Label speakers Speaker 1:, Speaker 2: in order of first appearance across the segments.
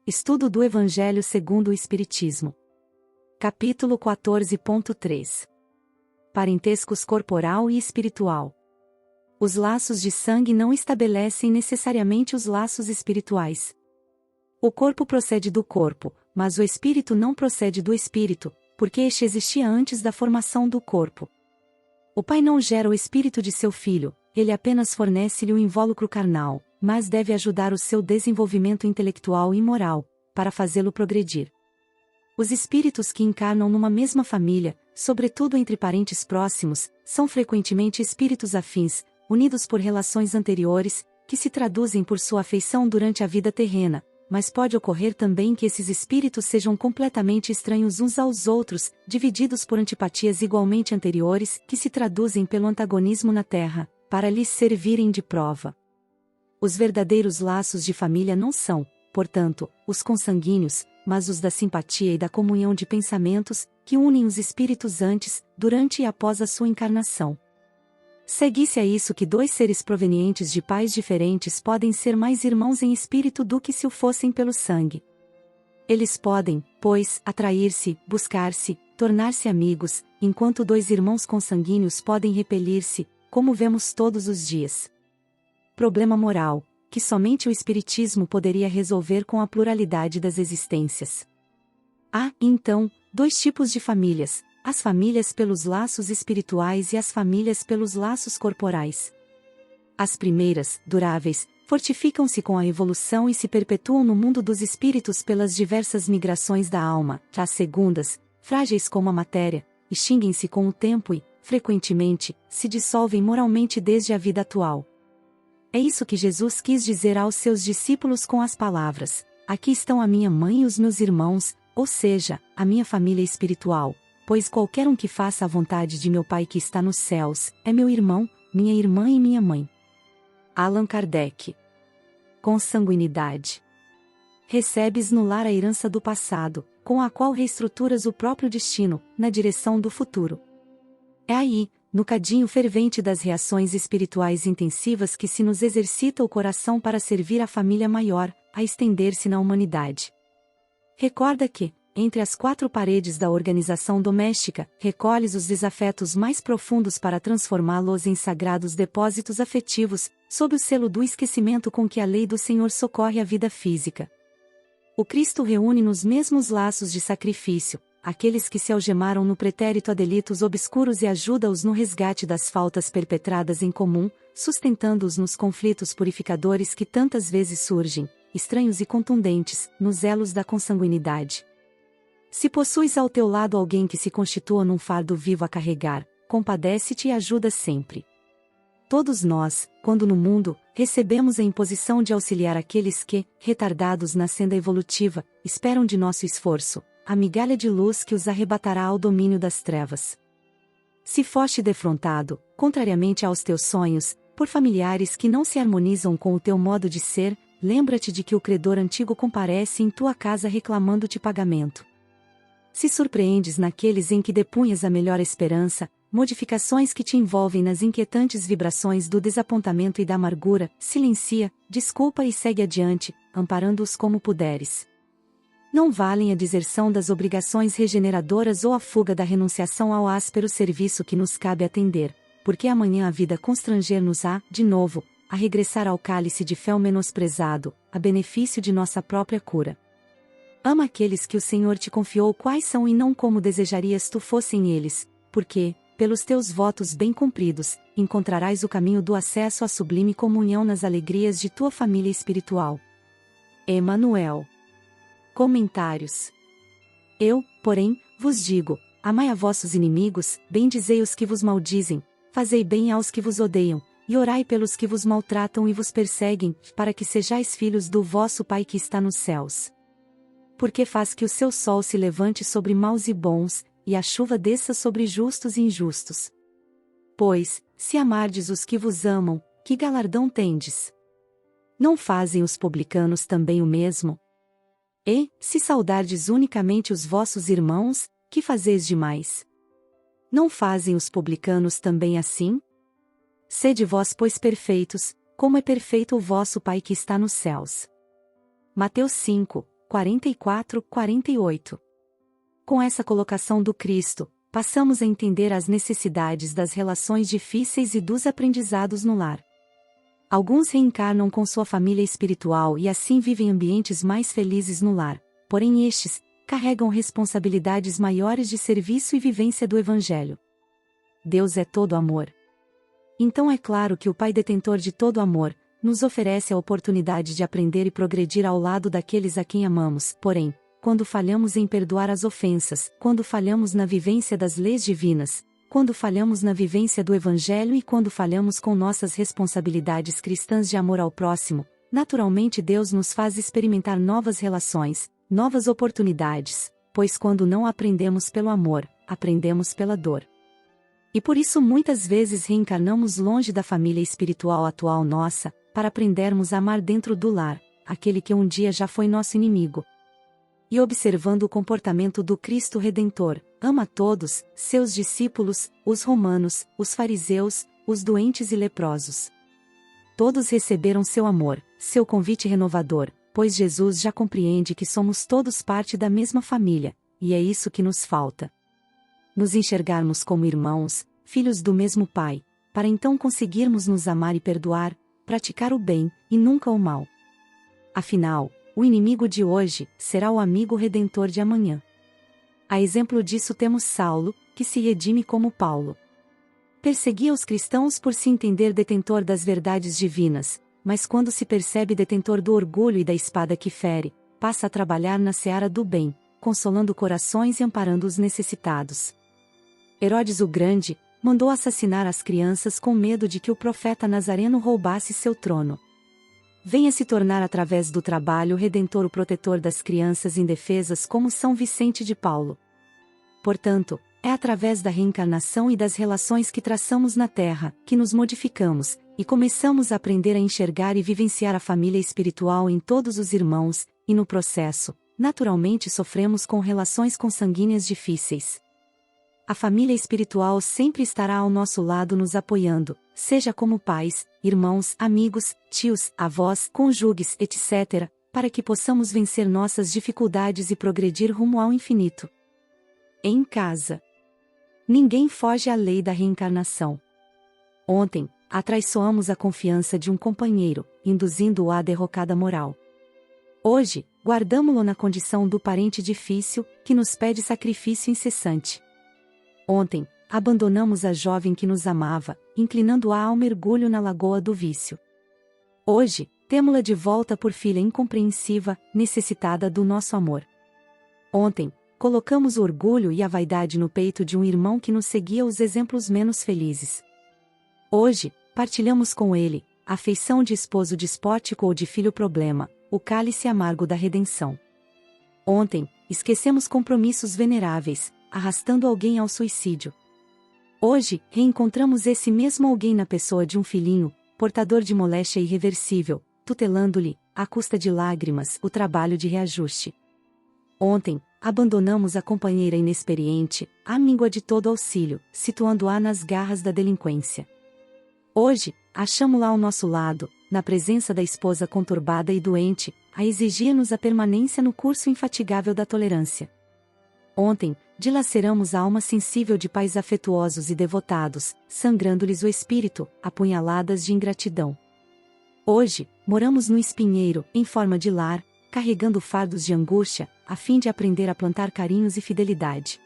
Speaker 1: Estudo do Evangelho segundo o Espiritismo. Capítulo 14.3. Parentescos corporal e espiritual. Os laços de sangue não estabelecem necessariamente os laços espirituais. O corpo procede do corpo, mas o espírito não procede do espírito, porque este existia antes da formação do corpo. O pai não gera o espírito de seu filho, ele apenas fornece-lhe o invólucro carnal, mas deve ajudar o seu desenvolvimento intelectual e moral, para fazê-lo progredir. Os espíritos que encarnam numa mesma família, sobretudo entre parentes próximos, são frequentemente espíritos afins, unidos por relações anteriores, que se traduzem por sua afeição durante a vida terrena, mas pode ocorrer também que esses espíritos sejam completamente estranhos uns aos outros, divididos por antipatias igualmente anteriores, que se traduzem pelo antagonismo na terra, para lhes servirem de prova. Os verdadeiros laços de família não são, portanto, os consanguíneos, mas os da simpatia e da comunhão de pensamentos, que unem os espíritos antes, durante e após a sua encarnação. Segue-se a isso que dois seres provenientes de pais diferentes podem ser mais irmãos em espírito do que se o fossem pelo sangue. Eles podem, pois, atrair-se, buscar-se, tornar-se amigos, enquanto dois irmãos consanguíneos podem repelir-se, como vemos todos os dias. Problema moral, que somente o Espiritismo poderia resolver com a pluralidade das existências. Há, então, dois tipos de famílias: as famílias pelos laços espirituais e as famílias pelos laços corporais. As primeiras, duráveis, fortificam-se com a evolução e se perpetuam no mundo dos espíritos pelas diversas migrações da alma. As segundas, frágeis como a matéria, extinguem-se com o tempo e, frequentemente, se dissolvem moralmente desde a vida atual. É isso que Jesus quis dizer aos seus discípulos com as palavras: aqui estão a minha mãe e os meus irmãos, ou seja, a minha família espiritual, pois qualquer um que faça a vontade de meu Pai que está nos céus, é meu irmão, minha irmã e minha mãe. Allan Kardec. Consanguinidade. Recebes no lar a herança do passado, com a qual reestruturas o próprio destino, na direção do futuro. É aí, no cadinho fervente das reações espirituais intensivas que se nos exercita o coração para servir a família maior, a estender-se na humanidade. Recorda que, entre as quatro paredes da organização doméstica, recolhes os desafetos mais profundos para transformá-los em sagrados depósitos afetivos, sob o selo do esquecimento com que a lei do Senhor socorre a vida física. O Cristo reúne nos mesmos laços de sacrifício aqueles que se algemaram no pretérito a delitos obscuros e ajuda-os no resgate das faltas perpetradas em comum, sustentando-os nos conflitos purificadores que tantas vezes surgem, estranhos e contundentes, nos elos da consanguinidade. Se possuis ao teu lado alguém que se constitua num fardo vivo a carregar, compadece-te e ajuda sempre. Todos nós, quando no mundo, recebemos a imposição de auxiliar aqueles que, retardados na senda evolutiva, esperam de nosso esforço a migalha de luz que os arrebatará ao domínio das trevas. Se foste defrontado, contrariamente aos teus sonhos, por familiares que não se harmonizam com o teu modo de ser, lembra-te de que o credor antigo comparece em tua casa reclamando-te pagamento. Se surpreendes naqueles em que depunhas a melhor esperança, modificações que te envolvem nas inquietantes vibrações do desapontamento e da amargura, silencia, desculpa e segue adiante, amparando-os como puderes. Não valem a deserção das obrigações regeneradoras ou a fuga da renunciação ao áspero serviço que nos cabe atender, porque amanhã a vida constranger-nos-á, de novo, a regressar ao cálice de fel menosprezado, a benefício de nossa própria cura. Ama aqueles que o Senhor te confiou quais são e não como desejarias tu fossem eles, porque, pelos teus votos bem cumpridos, encontrarás o caminho do acesso à sublime comunhão nas alegrias de tua família espiritual. Emmanuel. Comentários. Eu, porém, vos digo: amai a vossos inimigos, bendizei os que vos maldizem, fazei bem aos que vos odeiam, e orai pelos que vos maltratam e vos perseguem, para que sejais filhos do vosso Pai que está nos céus. Porque faz que o seu sol se levante sobre maus e bons, e a chuva desça sobre justos e injustos. Pois, se amardes os que vos amam, que galardão tendes? Não fazem os publicanos também o mesmo? E, se saudardes unicamente os vossos irmãos, que fazeis demais? Não fazem os publicanos também assim? Sede vós, pois, perfeitos, como é perfeito o vosso Pai que está nos céus. Mateus 5, 44-48. Com essa colocação do Cristo, passamos a entender as necessidades das relações difíceis e dos aprendizados no lar. Alguns reencarnam com sua família espiritual e assim vivem ambientes mais felizes no lar, porém estes carregam responsabilidades maiores de serviço e vivência do Evangelho. Deus é todo amor. Então é claro que o Pai detentor de todo amor nos oferece a oportunidade de aprender e progredir ao lado daqueles a quem amamos, porém, quando falhamos em perdoar as ofensas, quando falhamos na vivência das leis divinas, quando falhamos na vivência do Evangelho e quando falhamos com nossas responsabilidades cristãs de amor ao próximo, naturalmente Deus nos faz experimentar novas relações, novas oportunidades, pois quando não aprendemos pelo amor, aprendemos pela dor. E por isso muitas vezes reencarnamos longe da família espiritual atual nossa, para aprendermos a amar dentro do lar, aquele que um dia já foi nosso inimigo. E observando o comportamento do Cristo Redentor, ama todos, seus discípulos, os romanos, os fariseus, os doentes e leprosos. Todos receberam seu amor, seu convite renovador, pois Jesus já compreende que somos todos parte da mesma família, e é isso que nos falta. Nos enxergarmos como irmãos, filhos do mesmo Pai, para então conseguirmos nos amar e perdoar, praticar o bem, e nunca o mal. Afinal, o inimigo de hoje será o amigo redentor de amanhã. A exemplo disso temos Saulo, que se redime como Paulo. Perseguia os cristãos por se entender detentor das verdades divinas, mas quando se percebe detentor do orgulho e da espada que fere, passa a trabalhar na seara do bem, consolando corações e amparando os necessitados. Herodes o Grande mandou assassinar as crianças com medo de que o profeta Nazareno roubasse seu trono. Venha se tornar através do trabalho redentor o protetor das crianças indefesas como São Vicente de Paulo. Portanto, é através da reencarnação e das relações que traçamos na Terra, que nos modificamos, e começamos a aprender a enxergar e vivenciar a família espiritual em todos os irmãos, e no processo, naturalmente sofremos com relações consanguíneas difíceis. A família espiritual sempre estará ao nosso lado nos apoiando, seja como pais, irmãos, amigos, tios, avós, cônjuges, etc., para que possamos vencer nossas dificuldades e progredir rumo ao infinito. Em casa. Ninguém foge à lei da reencarnação. Ontem, atraiçoamos a confiança de um companheiro, induzindo-o à derrocada moral. Hoje, guardamo-lo na condição do parente difícil, que nos pede sacrifício incessante. Ontem, abandonamos a jovem que nos amava, inclinando-a ao mergulho na lagoa do vício. Hoje, temo-la de volta por filha incompreensiva, necessitada do nosso amor. Ontem, colocamos o orgulho e a vaidade no peito de um irmão que nos seguia os exemplos menos felizes. Hoje, partilhamos com ele, a afeição de esposo despótico ou de filho problema, o cálice amargo da redenção. Ontem, esquecemos compromissos veneráveis, arrastando alguém ao suicídio. Hoje, reencontramos esse mesmo alguém na pessoa de um filhinho, portador de moléstia irreversível, tutelando-lhe, à custa de lágrimas, o trabalho de reajuste. Ontem, abandonamos a companheira inexperiente, amíngua de todo auxílio, situando-a nas garras da delinquência. Hoje, achamo-la ao nosso lado, na presença da esposa conturbada e doente, a exigir-nos a permanência no curso infatigável da tolerância. Ontem, dilaceramos a alma sensível de pais afetuosos e devotados, sangrando-lhes o espírito, a punhaladas de ingratidão. Hoje, moramos no espinheiro, em forma de lar, carregando fardos de angústia, a fim de aprender a plantar carinhos e fidelidade.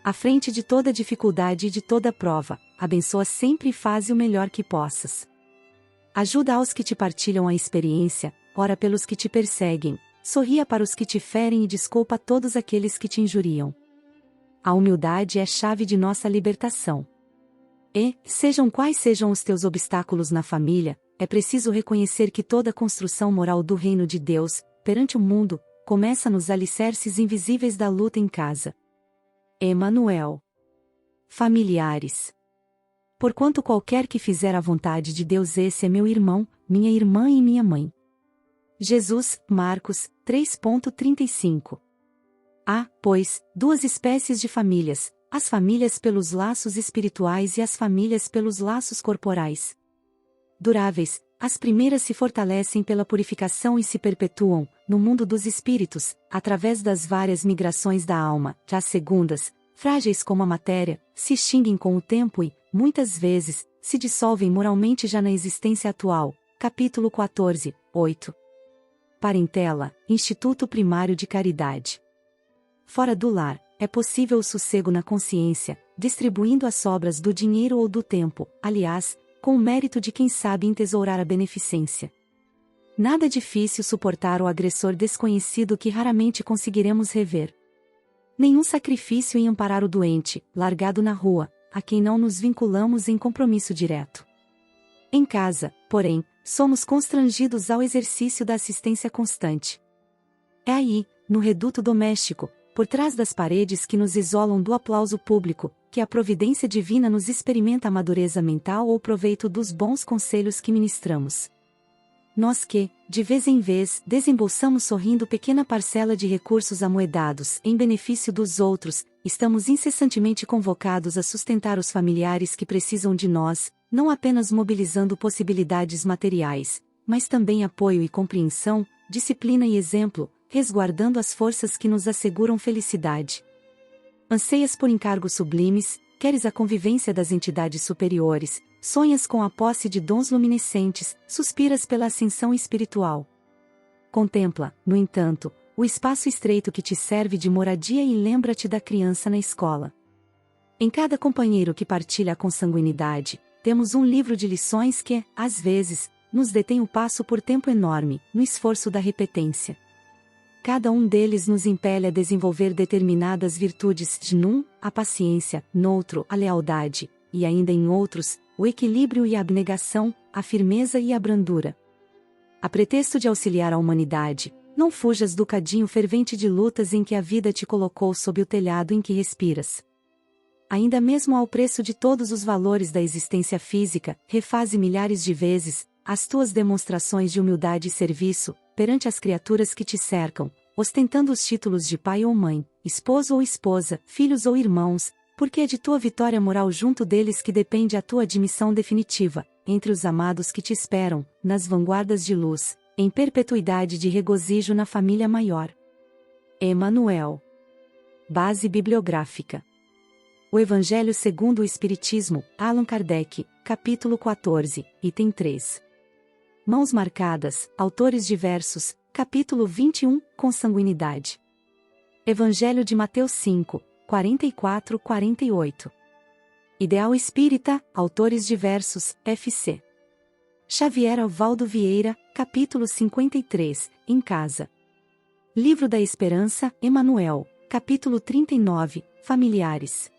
Speaker 1: À frente de toda dificuldade e de toda prova, abençoa sempre e faze o melhor que possas. Ajuda aos que te partilham a experiência, ora pelos que te perseguem, sorria para os que te ferem e desculpa a todos aqueles que te injuriam. A humildade é chave de nossa libertação. E, sejam quais sejam os teus obstáculos na família, é preciso reconhecer que toda a construção moral do reino de Deus, perante o mundo, começa nos alicerces invisíveis da luta em casa. Emanuel. Familiares. Porquanto qualquer que fizer a vontade de Deus, esse é meu irmão, minha irmã e minha mãe. Jesus, Marcos, 3:35. Há, pois, duas espécies de famílias, as famílias pelos laços espirituais e as famílias pelos laços corporais. Duráveis, As primeiras se fortalecem pela purificação e se perpetuam, no mundo dos espíritos, através das várias migrações da alma. Já as segundas, frágeis como a matéria, se extinguem com o tempo e, muitas vezes, se dissolvem moralmente já na existência atual. Capítulo 14, 8. Parentela, Instituto Primário de Caridade. Fora do lar, é possível o sossego na consciência, distribuindo as sobras do dinheiro ou do tempo, aliás, com o mérito de quem sabe entesourar a beneficência. Nada difícil suportar o agressor desconhecido que raramente conseguiremos rever. Nenhum sacrifício em amparar o doente, largado na rua, a quem não nos vinculamos em compromisso direto. Em casa, porém, somos constrangidos ao exercício da assistência constante. É aí, no reduto doméstico, por trás das paredes que nos isolam do aplauso público, que a providência divina nos experimenta a madureza mental ou proveito dos bons conselhos que ministramos. Nós que, de vez em vez, desembolsamos sorrindo pequena parcela de recursos amoedados em benefício dos outros, estamos incessantemente convocados a sustentar os familiares que precisam de nós, não apenas mobilizando possibilidades materiais, mas também apoio e compreensão, disciplina e exemplo, resguardando as forças que nos asseguram felicidade. Anseias por encargos sublimes, queres a convivência das entidades superiores, sonhas com a posse de dons luminescentes, suspiras pela ascensão espiritual. Contempla, no entanto, o espaço estreito que te serve de moradia e lembra-te da criança na escola. Em cada companheiro que partilha a consanguinidade, temos um livro de lições que, às vezes, nos detém o passo por tempo enorme, no esforço da repetência. Cada um deles nos impele a desenvolver determinadas virtudes de num, a paciência, noutro, a lealdade, e ainda em outros, o equilíbrio e a abnegação, a firmeza e a brandura. A pretexto de auxiliar a humanidade, não fujas do cadinho fervente de lutas em que a vida te colocou sob o telhado em que respiras. Ainda mesmo ao preço de todos os valores da existência física, refaze milhares de vezes as tuas demonstrações de humildade e serviço, perante as criaturas que te cercam, ostentando os títulos de pai ou mãe, esposo ou esposa, filhos ou irmãos, porque é de tua vitória moral junto deles que depende a tua admissão definitiva, entre os amados que te esperam, nas vanguardas de luz, em perpetuidade de regozijo na família maior. Emmanuel. Base bibliográfica. O Evangelho segundo o Espiritismo, Allan Kardec, capítulo 14, item 3. Mãos marcadas, autores diversos, capítulo 21, Consanguinidade. Evangelho de Mateus 5, 44-48. Ideal Espírita, autores diversos, F.C. Xavier Alvaldo Vieira, capítulo 53, Em Casa. Livro da Esperança, Emmanuel, capítulo 39, Familiares.